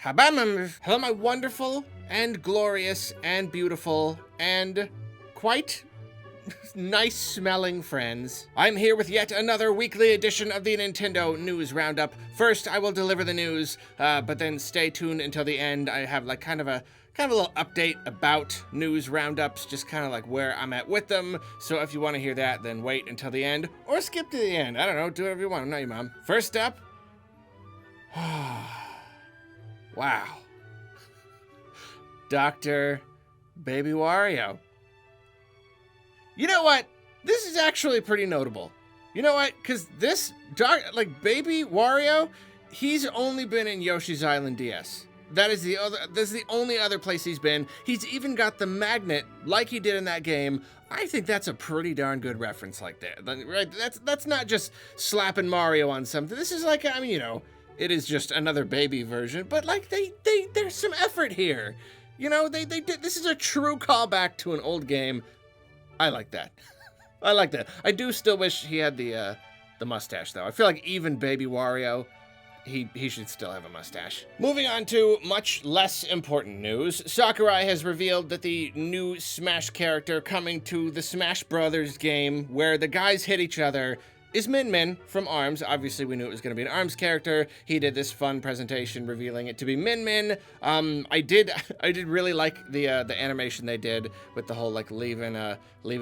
Hello, my wonderful and glorious and beautiful and quite nice smelling friends. I'm here with yet another weekly edition of the Nintendo News Roundup. First, I will deliver the news, but then stay tuned until the end. I have like kind of a little update about news roundups, just kind of like where I'm at with them. So if you want to hear that, then wait until the end or skip to the end. I don't know, do whatever you want. I'm not your mom. First up, wow. Dr. Baby Wario. You know what? This is actually pretty notable. You know what? Because this, Baby Wario, he's only been in Yoshi's Island DS. That's the only other place he's been. He's even got the magnet like he did in that game. I think that's a pretty darn good reference like that. Right? That's not just slapping Mario on something. This is like, I mean, you know, it is just another baby version, but like there's some effort here. You know, they did, this is a true callback to an old game. I like that. I like that. I do still wish he had the mustache, though. I feel like even Baby Wario, he should still have a mustache. Moving on to much less important news, Sakurai has revealed that the new Smash character coming to the Smash Brothers game, where the guys hit each other, is Min Min from ARMS. Obviously, we knew it was going to be an ARMS character. He did this fun presentation revealing it to be Min Min. I did really like the animation they did with the whole like leaving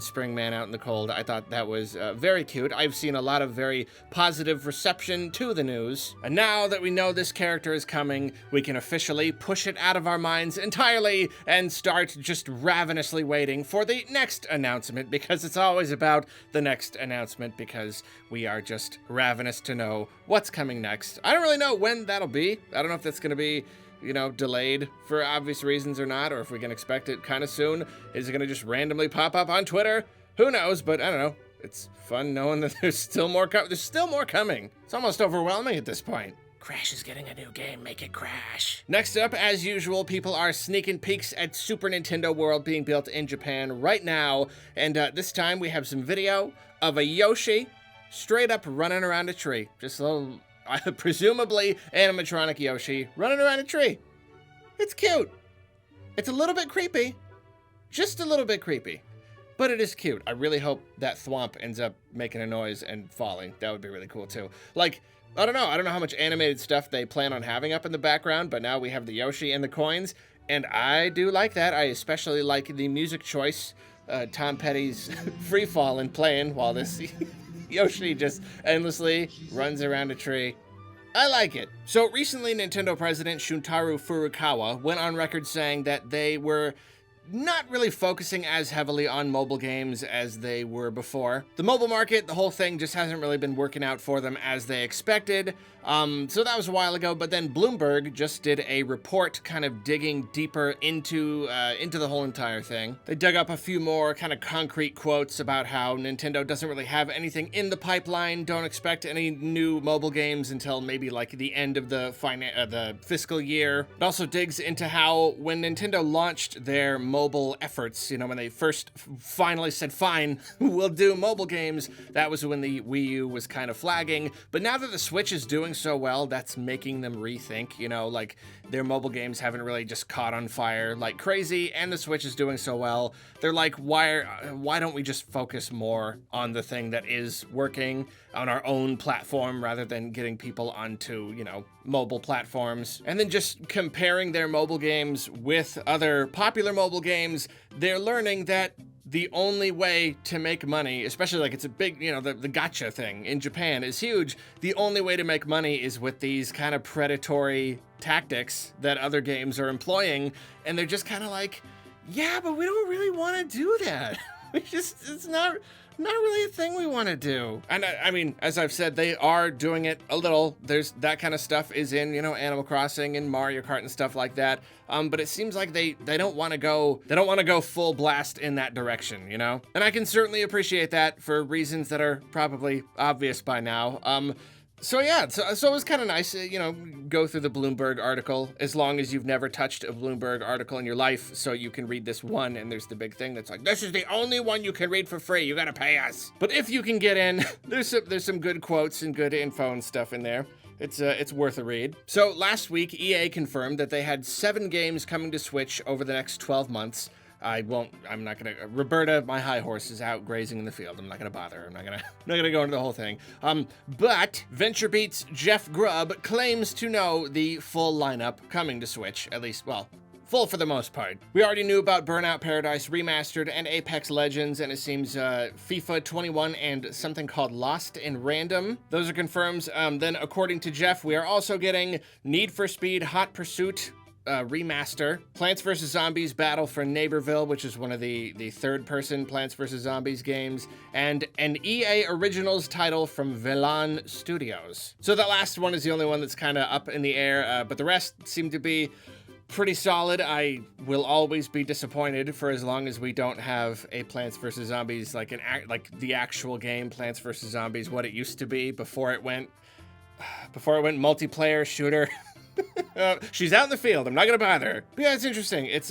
Springman out in the cold. I thought that was very cute. I've seen a lot of very positive reception to the news. And now that we know this character is coming, we can officially push it out of our minds entirely and start just ravenously waiting for the next announcement, because it's always about the next announcement, because we are just ravenous to know what's coming next. I don't really know when that'll be. I don't know if that's going to be, you know, delayed for obvious reasons or not, or if we can expect it kind of soon. Is it going to just randomly pop up on Twitter? Who knows? But I don't know. It's fun knowing that there's still more coming. It's almost overwhelming at this point. Crash is getting a new game, make it Crash. Next up, as usual, people are sneaking peeks at Super Nintendo World being built in Japan right now. And this time we have some video of a Yoshi straight up running around a tree. Just a little, presumably animatronic Yoshi running around a tree. It's cute. It's a little bit creepy. Just a little bit creepy. But it is cute. I really hope that thwomp ends up making a noise and falling. That would be really cool too. Like, I don't know how much animated stuff they plan on having up in the background, but now we have the Yoshi and the coins, and I do like that. I especially like the music choice. Tom Petty's Free Fallin' playing while this Yoshi just endlessly runs around a tree. I like it. So recently, Nintendo president Shuntaro Furukawa went on record saying that they were not really focusing as heavily on mobile games as they were before. The mobile market, the whole thing just hasn't really been working out for them as they expected. So that was a while ago, but then Bloomberg just did a report kind of digging deeper into the whole entire thing. They dug up a few more kind of concrete quotes about how Nintendo doesn't really have anything in the pipeline, don't expect any new mobile games until maybe like the end of the fiscal year. It also digs into how when Nintendo launched their mobile efforts, you know, when they first finally said, fine, we'll do mobile games, that was when the Wii U was kind of flagging. But now that the Switch is doing so well, that's making them rethink, you know, like their mobile games haven't really just caught on fire like crazy, and the Switch is doing so well. They're like, why don't we just focus more on the thing that is working on our own platform rather than getting people onto, you know, mobile platforms? And then just comparing their mobile games with other popular mobile games, they're learning that the only way to make money, especially like it's a big, you know, the gacha thing in Japan is huge. The only way to make money is with these kind of predatory tactics that other games are employing. And they're just kind of like, yeah, but we don't really want to do that. It's not really a thing we want to do. And I mean, as I've said, they are doing it a little. There's that kind of stuff is in, you know, Animal Crossing and Mario Kart and stuff like that. But it seems like they don't want to go full blast in that direction, you know? And I can certainly appreciate that for reasons that are probably obvious by now. So yeah, so it was kind of nice, you know, go through the Bloomberg article, as long as you've never touched a Bloomberg article in your life, so you can read this one, and there's the big thing that's like, this is the only one you can read for free, you gotta pay us. But if you can get in, there's some good quotes and good info and stuff in there. It's worth a read. So last week, EA confirmed that they had 7 games coming to Switch over the next 12 months. I'm not gonna, Roberta, my high horse, is out grazing in the field. I'm not gonna bother. I'm not gonna go into the whole thing. But VentureBeat's Jeff Grubb claims to know the full lineup coming to Switch, at least, well, full for the most part. We already knew about Burnout Paradise Remastered and Apex Legends, and it seems FIFA 21 and something called Lost in Random. Those are confirmed. Then, according to Jeff, we are also getting Need for Speed Hot Pursuit remaster, Plants vs. Zombies Battle for Neighborville, which is one of the third-person Plants vs. Zombies games, and an EA Originals title from Velan Studios. So that last one is the only one that's kind of up in the air, but the rest seem to be pretty solid. I will always be disappointed for as long as we don't have a Plants vs. Zombies, like the actual game Plants vs. Zombies, what it used to be before it went multiplayer shooter. She's out in the field. I'm not gonna bother her. But yeah, it's interesting. It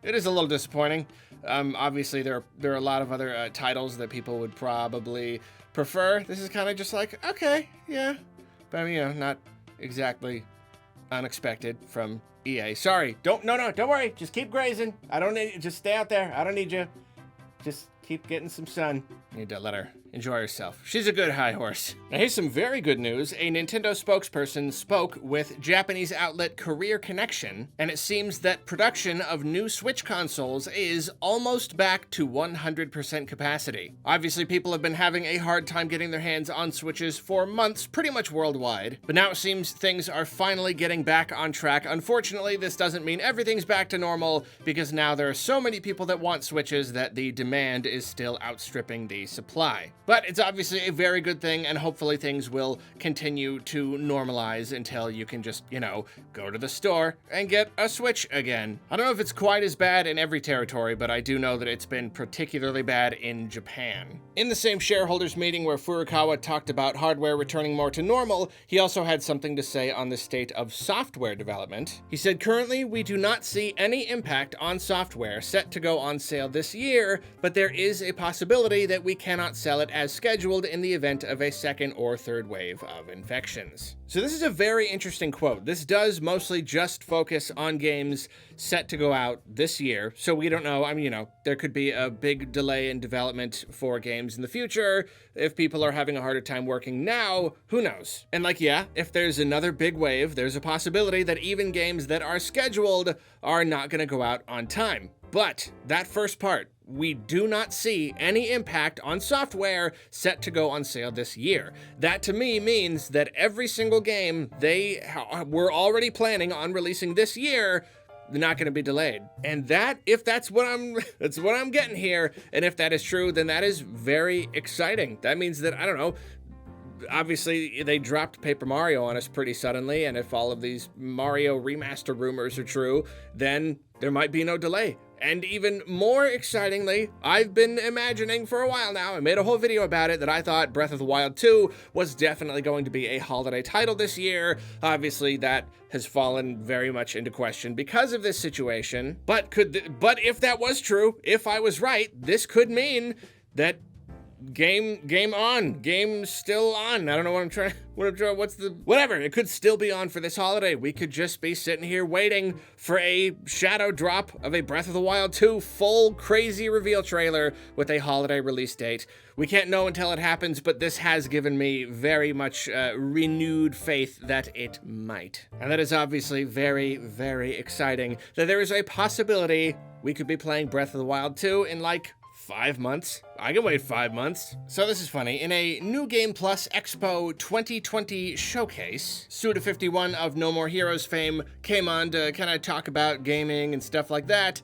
is a little disappointing. Obviously, there are a lot of other titles that people would probably prefer. This is kind of just like, okay, yeah, but I mean, not exactly unexpected from EA. Sorry, don't worry. Just keep grazing. I don't need. Just stay out there. I don't need you. Just keep getting some sun. You need to let her enjoy herself. She's a good high horse. Now here's some very good news. A Nintendo spokesperson spoke with Japanese outlet Career Connection, and it seems that production of new Switch consoles is almost back to 100% capacity. Obviously, people have been having a hard time getting their hands on Switches for months, pretty much worldwide, but now it seems things are finally getting back on track. Unfortunately, this doesn't mean everything's back to normal, because now there are so many people that want Switches that the demand is still outstripping the supply. But it's obviously a very good thing, and hopefully things will continue to normalize until you can just, go to the store and get a Switch again. I don't know if it's quite as bad in every territory, but I do know that it's been particularly bad in Japan. In the same shareholders meeting where Furukawa talked about hardware returning more to normal, he also had something to say on the state of software development. He said, "Currently, we do not see any impact on software set to go on sale this year, but there is a possibility that we cannot sell it as scheduled in the event of a second or third wave of infections." So this is a very interesting quote. This does mostly just focus on games set to go out this year, so we don't know. I mean, there could be a big delay in development for games in the future. If people are having a harder time working now, who knows? And if there's another big wave, there's a possibility that even games that are scheduled are not going to go out on time. But that first part, we do not see any impact on software set to go on sale this year. That to me means that every single game they were already planning on releasing this year, they're not going to be delayed. And that's what I'm getting here. And if that is true, then that is very exciting. That means that, I don't know, obviously they dropped Paper Mario on us pretty suddenly, and if all of these Mario remaster rumors are true, then there might be no delay. And even more excitingly, I've been imagining for a while now, I made a whole video about it, that I thought Breath of the Wild 2 was definitely going to be a holiday title this year. Obviously, that has fallen very much into question because of this situation. But if that was true, if I was right, this could mean that game still on. I don't know what I'm trying, whatever. It could still be on for this holiday. We could just be sitting here waiting for a shadow drop of a Breath of the Wild 2 full crazy reveal trailer with a holiday release date. We can't know until it happens, but this has given me very much renewed faith that it might. And that is obviously very, very exciting, that there is a possibility we could be playing Breath of the Wild 2 in 5 months. I can wait 5 months. So this is funny. In a New Game Plus Expo 2020 showcase, Suda51 of No More Heroes fame came on to kind of talk about gaming and stuff like that,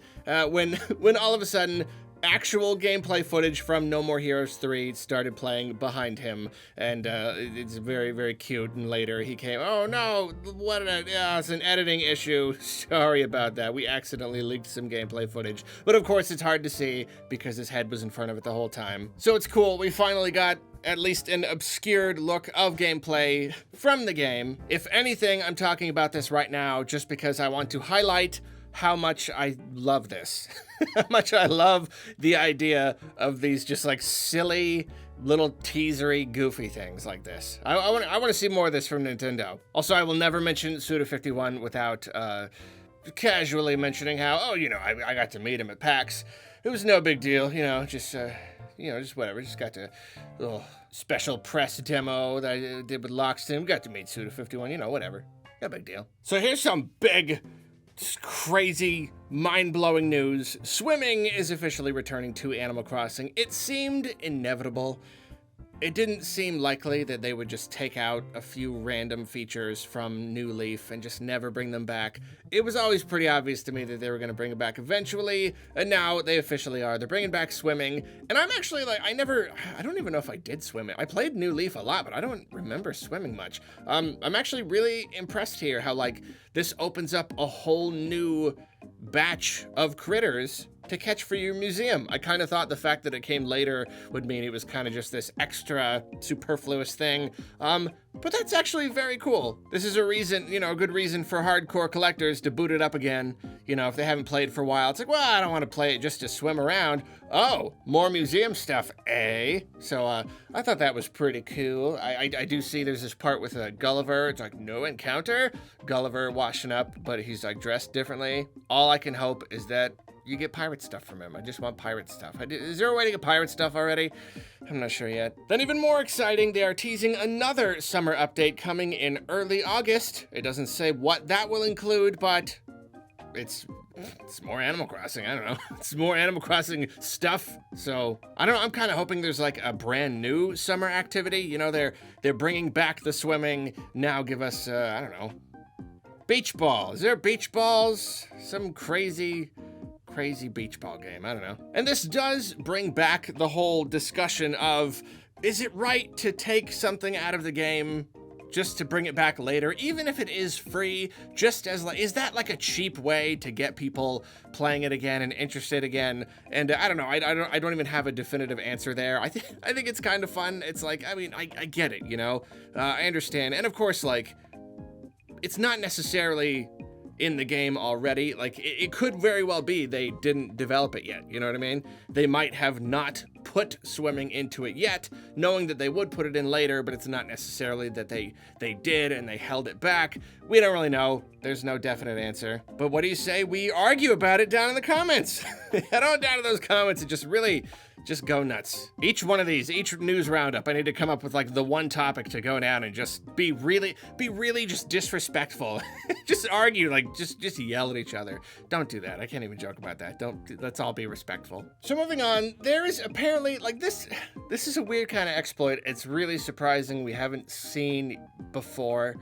when all of a sudden, actual gameplay footage from No More Heroes 3 started playing behind him, and it's very, very cute. And later he came, "Oh no, it's an editing issue. Sorry about that. We accidentally leaked some gameplay footage." But of course it's hard to see because his head was in front of it the whole time. So it's cool. We finally got at least an obscured look of gameplay from the game. If anything, I'm talking about this right now just because I want to highlight how much I love this. How much I love the idea of these just silly little teasery, goofy things like this. I want to see more of this from Nintendo. Also, I will never mention Suda51 without casually mentioning how, oh, you know, I got to meet him at PAX. It was no big deal, you know, just whatever. Just got to little special press demo that I did with Lockstin. Got to meet Suda51, you know, whatever. No big deal. So here's some big, crazy, mind-blowing news. Swimming is officially returning to Animal Crossing. It seemed inevitable. It didn't seem likely that they would just take out a few random features from New Leaf and just never bring them back. It was always pretty obvious to me that they were going to bring it back eventually, and now they officially are. They're bringing back swimming, and I'm actually like, I don't even know if I did swim it. I played New Leaf a lot, but I don't remember swimming much. I'm actually really impressed here how, like, this opens up a whole new batch of critters to catch for your museum. I kind of thought the fact that it came later would mean it was kind of just this extra superfluous thing. But that's actually very cool. This is a reason, you know, a good reason for hardcore collectors to boot it up again. You know, if they haven't played for a while, it's like, well, I don't want to play it just to swim around. Oh, more museum stuff, eh? So I thought that was pretty cool. I do see there's this part with Gulliver. It's like, no encounter. Gulliver washing up, but he's like dressed differently. All I can hope is that you get pirate stuff from him. I just want pirate stuff. Is there a way to get pirate stuff already? I'm not sure yet. Then even more exciting, they are teasing another summer update coming in early August. It doesn't say what that will include, but it's more Animal Crossing. I don't know. It's more Animal Crossing stuff. So I don't know. I'm kind of hoping there's like a brand new summer activity. You know, they're bringing back the swimming. Now give us, I don't know, beach ball. Is there beach balls? Some crazy beach ball game. I don't know. And this does bring back the whole discussion of, is it right to take something out of the game just to bring it back later, even if it is free, just as like, is that like a cheap way to get people playing it again and interested again? And I don't know. I don't even have a definitive answer there. I think it's kind of fun. It's like, I mean, I get it, you know, I understand. And of course, like, it's not necessarily in the game already. Like, it could very well be they didn't develop it yet, you know what I mean? They might have not put swimming into it yet, knowing that they would put it in later, but it's not necessarily that they did and they held it back. We don't really know. There's no definite answer. But what do you say we argue about it down in the comments? Head on down to those comments and just go nuts. Each one of these, each news roundup, I need to come up with like the one topic to go down and just be really just disrespectful. Just argue, like just yell at each other. Don't do that. I can't even joke about that. Let's all be respectful. So moving on, there is apparently like this is a weird kind of exploit. It's really surprising we haven't seen before.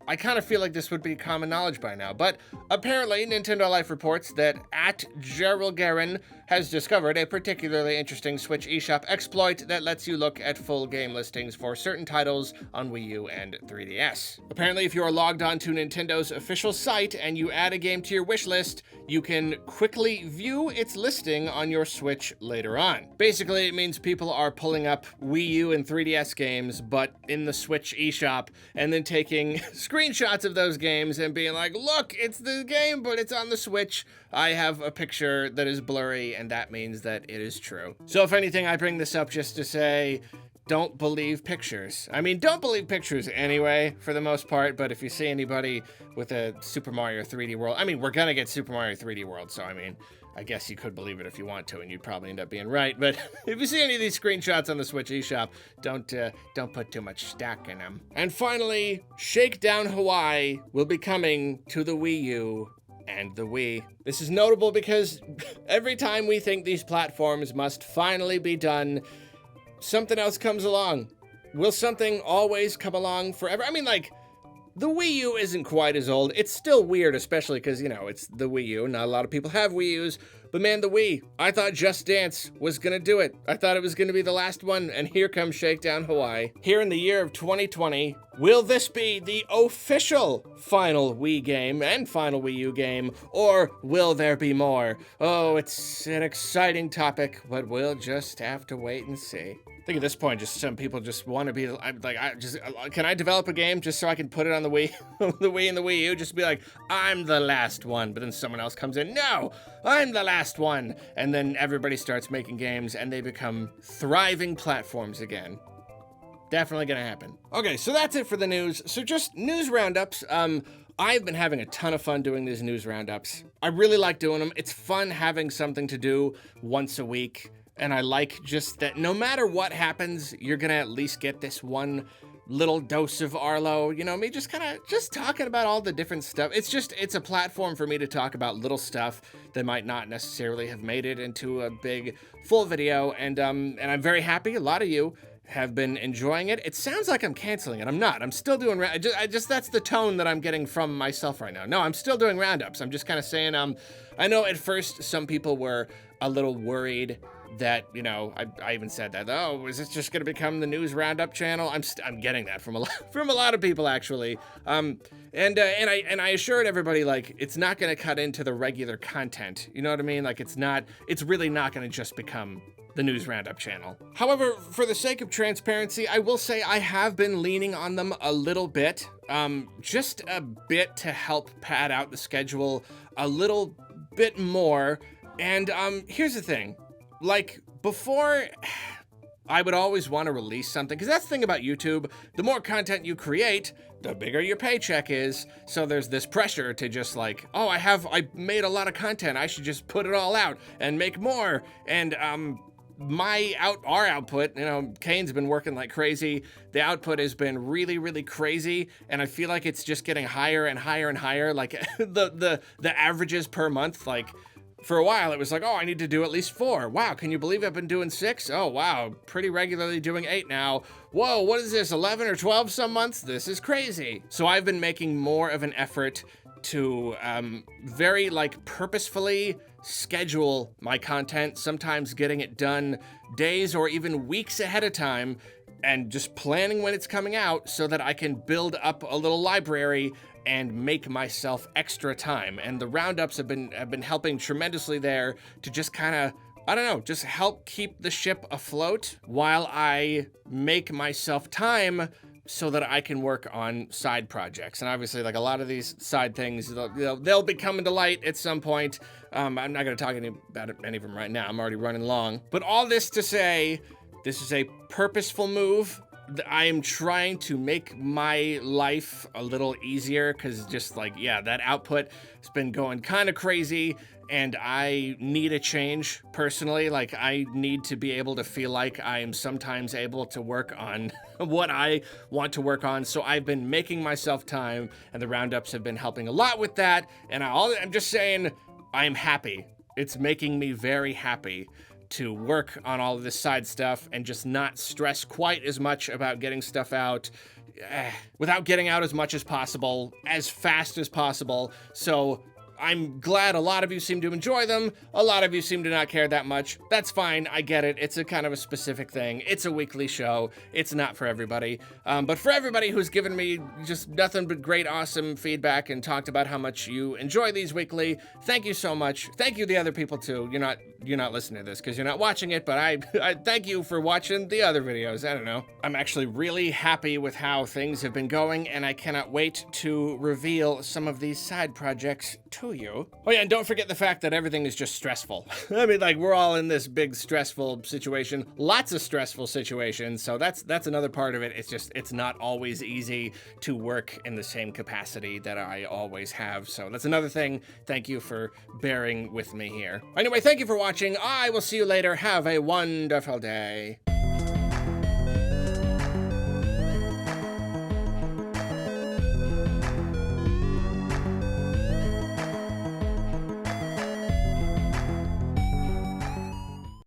I kind of feel like this would be common knowledge by now, but apparently Nintendo Life reports that @GeraldGarin has discovered a particularly interesting Switch eShop exploit that lets you look at full game listings for certain titles on Wii U and 3DS. Apparently, if you are logged on to Nintendo's official site and you add a game to your wish list, you can quickly view its listing on your Switch later on. Basically, it means people are pulling up Wii U and 3DS games, but in the Switch eShop, and then taking screenshots of those games and being like, look, it's the game, but it's on the Switch. I have a picture that is blurry, and that means that it is true. So if anything, I bring this up just to say, don't believe pictures. I mean, don't believe pictures anyway, for the most part, but if you see anybody with a Super Mario 3D World, I mean, we're gonna get Super Mario 3D World, so I mean, I guess you could believe it if you want to, and you'd probably end up being right, but if you see any of these screenshots on the Switch eShop, don't put too much stock in them. And finally, Shakedown Hawaii will be coming to the Wii U and the Wii. This is notable because every time we think these platforms must finally be done, something else comes along. Will something always come along forever? I mean, like, the Wii U isn't quite as old. It's still weird, especially because, you know, it's the Wii U. Not a lot of people have Wii U's. But man, the Wii, I thought Just Dance was gonna do it. I thought it was gonna be the last one, and here comes Shakedown Hawaii. Here in the year of 2020, will this be the official final Wii game and final Wii U game, or will there be more? Oh, it's an exciting topic, but we'll just have to wait and see. I think at this point, just some people just want to be can I develop a game just so I can put it on the Wii, the Wii and the Wii U, just be like, I'm the last one. But then someone else comes in, no, I'm the last one. And then everybody starts making games and they become thriving platforms again. Definitely gonna happen. Okay, so that's it for the news. So just news roundups. I've been having a ton of fun doing these news roundups. I really like doing them. It's fun having something to do once a week. And I like just that no matter what happens, you're gonna at least get this one little dose of Arlo. You know, me just talking about all the different stuff. It's a platform for me to talk about little stuff that might not necessarily have made it into a big full video. And I'm very happy a lot of you have been enjoying it. It sounds like I'm canceling it. I'm not. I'm still doing, I just that's the tone that I'm getting from myself right now. No, I'm still doing roundups. I'm just kind of saying, I know at first some people were a little worried that, you know, I even said that, oh, is this just going to become the news roundup channel? I'm getting that from a lot of people actually. And I assured everybody, like, it's not going to cut into the regular content. You know what I mean? Like, it's really not going to just become the news roundup channel. However, for the sake of transparency, I will say I have been leaning on them a little bit, just a bit to help pad out the schedule a little bit more. And here's the thing. Like, before, I would always want to release something, because that's the thing about YouTube. The more content you create, the bigger your paycheck is. So there's this pressure to just like, oh, I made a lot of content. I should just put it all out and make more. And our output, you know, Kane's been working like crazy. The output has been really, really crazy. And I feel like it's just getting higher and higher and higher. Like the averages per month, like, for a while, it was like, oh, I need to do at least 4. Wow, can you believe I've been doing 6? Oh, wow, pretty regularly doing 8 now. Whoa, what is this, 11 or 12 some months? This is crazy. So I've been making more of an effort to very, like, purposefully schedule my content, sometimes getting it done days or even weeks ahead of time, and just planning when it's coming out so that I can build up a little library and make myself extra time. And the roundups have been helping tremendously there to just kind of, I don't know, just help keep the ship afloat while I make myself time so that I can work on side projects. And obviously, like, a lot of these side things, they'll be coming to light at some point. I'm not going to talk about any of them right now. I'm already running long. But all this to say, this is a purposeful move. I am trying to make my life a little easier, because just like, yeah, that output has been going kind of crazy, and I need a change personally. Like, I need to be able to feel like I am sometimes able to work on what I want to work on. So I've been making myself time, and the roundups have been helping a lot with that. And I'm just saying, I'm happy. It's making me very happy to work on all of this side stuff and just not stress quite as much about getting stuff out without getting out as much as possible, as fast as possible. So I'm glad a lot of you seem to enjoy them. A lot of you seem to not care that much. That's fine. I get it. It's a kind of a specific thing. It's a weekly show. It's not for everybody. But for everybody who's given me just nothing but great, awesome feedback and talked about how much you enjoy these weekly, thank you so much. Thank you the other people too. You're not listening to this because you're not watching it, but I thank you for watching the other videos. I don't know. I'm actually really happy with how things have been going, and I cannot wait to reveal some of these side projects to you. Oh yeah, and don't forget the fact that everything is just stressful. I mean, like, we're all in this big stressful situation, lots of stressful situations, so that's another part of it. It's not always easy to work in the same capacity that I always have, so that's another thing. Thank you for bearing with me here. Anyway, thank you for watching. I will see you later. Have a wonderful day.